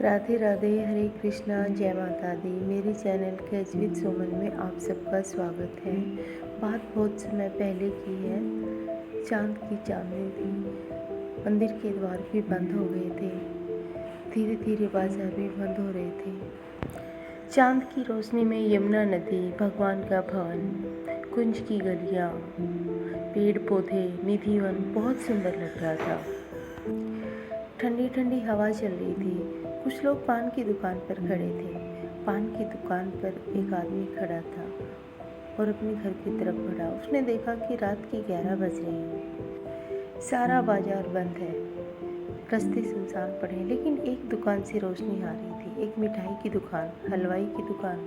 राधे राधे, हरे कृष्णा, जय माता दी। मेरे चैनल कैच विद सुमन में आप सबका स्वागत है। बात बहुत समय पहले की है। चांद की चांदनी थी, मंदिर के द्वार भी बंद हो गए थे, धीरे धीरे बाजार भी बंद हो रहे थे। चांद की रोशनी में यमुना नदी, भगवान का भवन, कुंज की गलियाँ, पेड़ पौधे, निधि वन बहुत सुंदर लग रहा था। ठंडी ठंडी हवा चल रही थी। कुछ लोग पान की दुकान पर खड़े थे। पान की दुकान पर एक आदमी खड़ा था और अपने घर की तरफ बढ़ा। उसने देखा कि रात के 11 बज रहे हैं, सारा बाजार बंद है, रास्ते सुनसान पड़े हैं, लेकिन एक दुकान से रोशनी आ रही थी। एक मिठाई की दुकान, हलवाई की दुकान।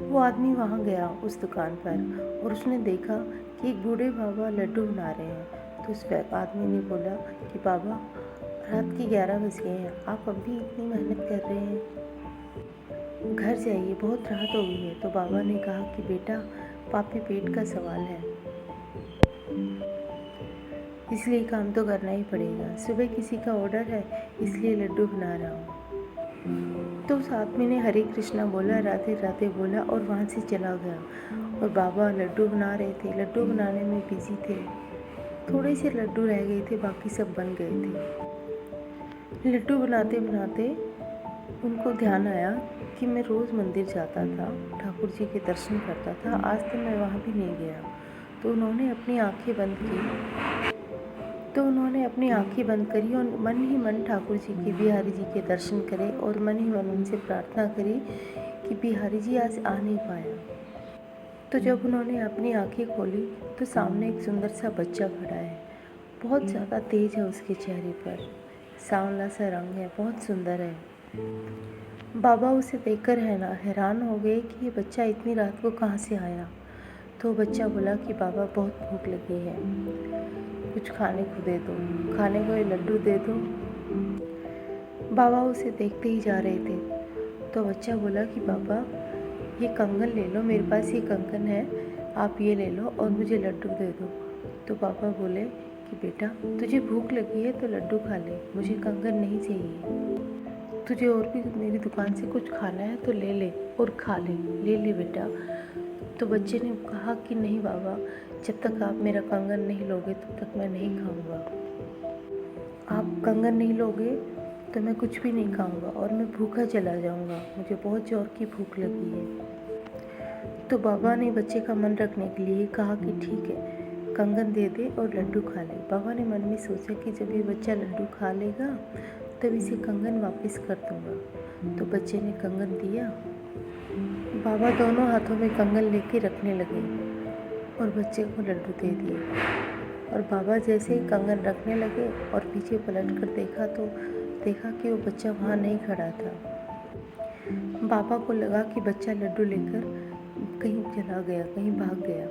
वो आदमी वहाँ गया उस दुकान पर और उसने देखा कि एक बूढ़े बाबा लड्डू बना रहे हैं। तो उस आदमी ने बोला कि बाबा, रात के 11 बज गए हैं, आप अभी इतनी मेहनत कर रहे हैं, घर जाइए, बहुत रात हो गई है। तो बाबा ने कहा कि बेटा, पापी पेट का सवाल है, इसलिए काम तो करना ही पड़ेगा। सुबह किसी का ऑर्डर है, इसलिए लड्डू बना रहा हूँ। तो उस आदमी ने हरे कृष्णा बोला, राधे राधे बोला और वहाँ से चला गया। और बाबा लड्डू बना रहे थे, लड्डू बनाने में बिजी थे। थोड़े से लड्डू रह गए थे, बाकी सब बन गए थे। लड्डू बनाते बनाते उनको ध्यान आया कि मैं रोज़ मंदिर जाता था, ठाकुर जी के दर्शन करता था, आज तो मैं वहाँ भी नहीं गया। तो उन्होंने अपनी आंखें बंद करी और मन ही मन ठाकुर जी के, बिहारी जी के दर्शन करे और मन ही मन उनसे प्रार्थना करी कि बिहारी जी आज आ नहीं पाया। तो जब उन्होंने अपनी आंखें खोली तो सामने एक सुंदर सा बच्चा खड़ा है। बहुत ज़्यादा तेज है उसके चेहरे पर, सांवला सा रंग है, बहुत सुंदर है। बाबा उसे देखकर हैरान हो गए कि ये बच्चा इतनी रात को कहाँ से आया। तो बच्चा बोला कि बाबा, बहुत भूख लगी है, कुछ खाने को दे दो, खाने को ये लड्डू दे दो। बाबा उसे देखते ही जा रहे थे। तो बच्चा बोला कि बाबा, ये कंगन ले लो, मेरे पास ये कंगन है, आप ये ले लो और मुझे लड्डू दे दो। तो पापा बोले कि बेटा, तुझे भूख लगी है तो लड्डू खा ले, मुझे कंगन नहीं चाहिए। तुझे और भी मेरी दुकान से कुछ खाना है तो ले ले और खा ले, ले ले बेटा। तो बच्चे ने कहा कि नहीं बाबा, जब तक आप मेरा कंगन नहीं लोगे तब तक मैं नहीं खाऊंगा। आप कंगन नहीं लोगे तो मैं कुछ भी नहीं खाऊंगा और मैं भूखा चला जाऊंगा, मुझे बहुत ज़ोर की भूख लगी है। तो बाबा ने बच्चे का मन रखने के लिए कहा कि ठीक है, कंगन दे दे और लड्डू खा ले। बाबा ने मन में सोचा कि जब ये बच्चा लड्डू खा लेगा तब इसे कंगन वापस कर दूंगा। तो बच्चे ने कंगन दिया। बाबा दोनों हाथों में कंगन लेके रखने लगे और बच्चे को लड्डू दे दिए। और बाबा जैसे ही कंगन रखने लगे और पीछे पलट कर देखा तो देखा कि वो बच्चा वहाँ नहीं खड़ा था। बाबा को लगा कि बच्चा लड्डू लेकर कहीं चला गया, कहीं भाग गया।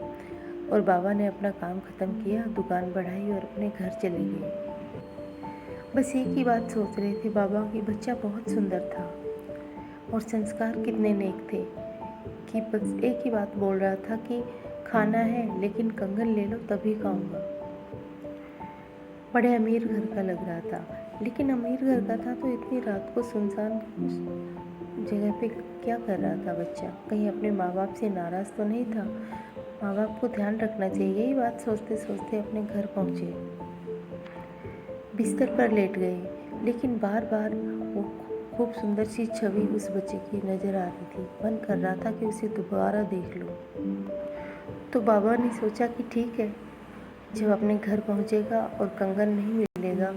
और बाबा ने अपना काम ख़त्म किया, दुकान बढ़ाई और अपने घर चले गए। बस एक ही बात सोच रहे थे बाबा कि बच्चा बहुत सुंदर था और संस्कार कितने नेक थे कि बस एक ही बात बोल रहा था कि खाना है लेकिन कंगन ले लो तभी खाऊंगा। बड़े अमीर घर का लग रहा था, लेकिन अमीर घर का था तो इतनी रात को सुनसान जगह पे क्या कर रहा था बच्चा? कहीं अपने माँ बाप से नाराज़ तो नहीं था? माँ बाप को ध्यान रखना चाहिए। यही बात सोचते सोचते अपने घर पहुँचे, बिस्तर पर लेट गए, लेकिन बार बार वो खूब सुंदर सी छवि उस बच्चे की नज़र आ रही थी। मन कर रहा था कि उसे दोबारा देख लो। तो बाबा ने सोचा कि ठीक है, जब अपने घर पहुँचेगा और कंगन नहीं मिलेगा,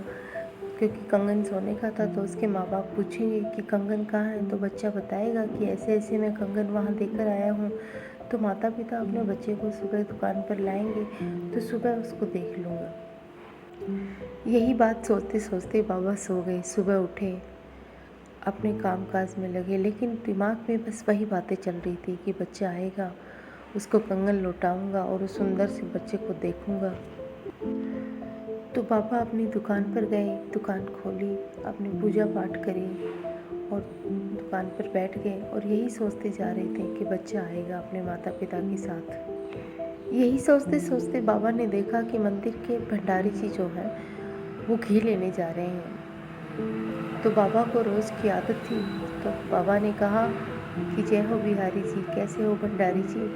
क्योंकि कंगन सोने का था, तो उसके माँ बाप पूछेंगे कि कंगन कहाँ है, तो बच्चा बताएगा कि ऐसे ऐसे मैं कंगन वहाँ देकर आया हूँ। तो माता पिता अपने बच्चे को सुबह दुकान पर लाएंगे तो सुबह उसको देख लूँगा। यही बात सोचते सोचते बाबा सो गए। सुबह उठे, अपने काम काज में लगे, लेकिन दिमाग में बस वही बातें चल रही थी कि बच्चा आएगा, उसको कंगन लौटाऊंगा और उस सुंदर से बच्चे को देखूंगा। तो बाबा अपनी दुकान पर गए, दुकान खोली, अपनी पूजा पाठ करी और दुकान पर बैठ गए और यही सोचते जा रहे थे कि बच्चा आएगा अपने माता पिता के साथ। यही सोचते सोचते बाबा ने देखा कि मंदिर के भंडारी जी जो हैं वो घी लेने जा रहे हैं। तो बाबा को रोज़ की आदत थी। तो बाबा ने कहा कि जय हो बिहारी जी, कैसे हो भंडारी जी।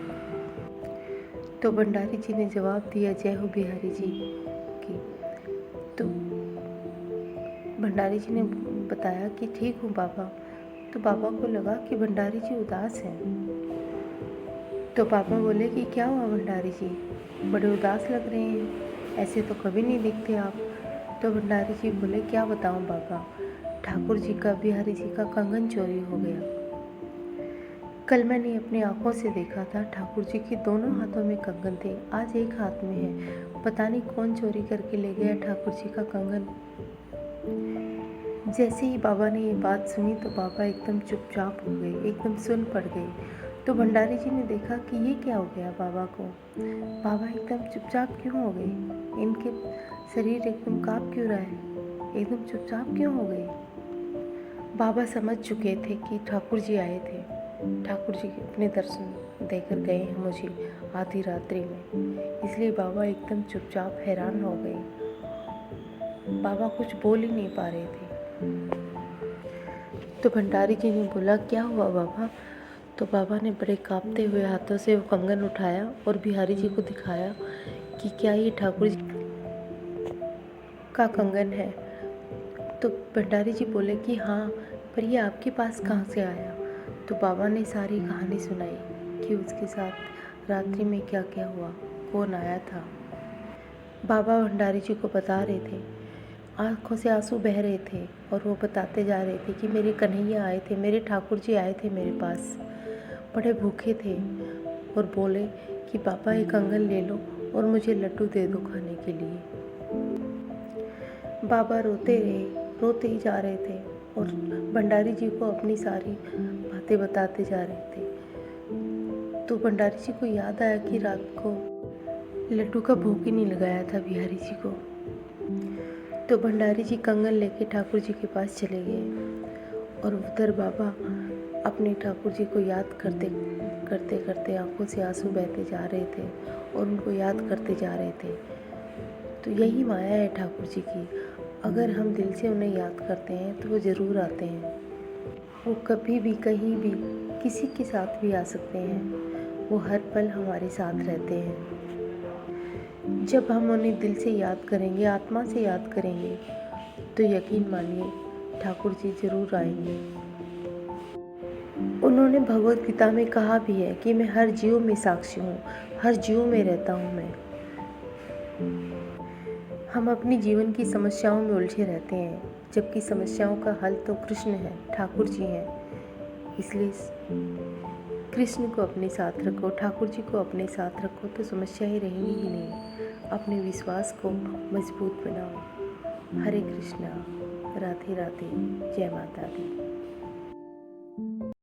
तो भंडारी जी ने जवाब दिया, जय हो बिहारी जी की। तो भंडारी जी ने बताया कि ठीक हूँ बाबा। तो बाबा को लगा कि भंडारी जी उदास हैं। तो पापा बोले कि क्या हुआ भंडारी जी, बड़े उदास लग रहे हैं, ऐसे तो कभी नहीं दिखते आप। तो भंडारी जी बोले, क्या बताऊं बाबा, ठाकुर जी का, बिहारी जी का कंगन चोरी हो गया। कल मैंने अपनी आंखों से देखा था, ठाकुर जी के दोनों हाथों में कंगन थे, आज एक हाथ में है। पता नहीं कौन चोरी करके ले गया ठाकुर जी का कंगन। जैसे ही बाबा ने ये बात सुनी तो बाबा एकदम चुपचाप हो गए, एकदम सुन पड़ गए। तो भंडारी जी ने देखा कि ये क्या हो गया बाबा को, बाबा एकदम चुपचाप क्यों हो गए, इनके शरीर एकदम काँप क्यों रहा है, एकदम चुपचाप क्यों हो गए। बाबा समझ चुके थे कि ठाकुर जी आए थे, ठाकुर जी अपने दर्शन देकर गए हैं मुझे आधी रात्रि में, इसलिए बाबा एकदम चुपचाप हैरान हो गए। बाबा कुछ बोल ही नहीं पा रहे थे। तो भंडारी जी ने बोला, क्या हुआ बाबा। तो बाबा ने बड़े कांपते हुए हाथों से वो कंगन उठाया और बिहारी जी को दिखाया कि क्या ये ठाकुर जी का कंगन है। तो भंडारी जी बोले कि हाँ, पर ये आपके पास कहाँ से आया। तो बाबा ने सारी कहानी सुनाई कि उसके साथ रात्रि में क्या क्या हुआ, कौन आया था। बाबा भंडारी जी को बता रहे थे, आंखों से आंसू बह रहे थे और वो बताते जा रहे थे कि मेरे कन्हैया आए थे, मेरे ठाकुर जी आए थे मेरे पास, बड़े भूखे थे और बोले कि पापा ये कंगन ले लो और मुझे लड्डू दे दो खाने के लिए। बाबा रोते रहे, रोते ही जा रहे थे और भंडारी जी को अपनी सारी बातें बताते जा रहे थे। तो भंडारी जी को याद आया कि रात को लड्डू का भोग ही नहीं लगाया था बिहारी जी को। तो भंडारी जी कंगन लेके ठाकुर जी के पास चले गए और उधर बाबा अपने ठाकुर जी को याद करते करते करते आंखों से आंसू बहते जा रहे थे और उनको याद करते जा रहे थे। तो यही माया है ठाकुर जी की, अगर हम दिल से उन्हें याद करते हैं तो वो ज़रूर आते हैं। वो कभी भी कहीं भी किसी के साथ भी आ सकते हैं, वो हर पल हमारे साथ रहते हैं। जब हम उन्हें दिल से याद करेंगे, आत्मा से याद करेंगे, तो यकीन मानिए ठाकुर जी ज़रूर आएंगे। उन्होंने भगवत गीता में कहा भी है कि मैं हर जीव में साक्षी हूँ, हर जीव में रहता हूँ मैं। हम अपनी जीवन की समस्याओं में उलझे रहते हैं, जबकि समस्याओं का हल तो कृष्ण है, ठाकुर जी हैं। इसलिए कृष्ण को अपने साथ रखो, ठाकुर जी को अपने साथ रखो, तो समस्याएं रहेंगी ही नहीं। अपने विश्वास को मजबूत बनाओ। हरे कृष्णा, राधे राधे, जय माता दी।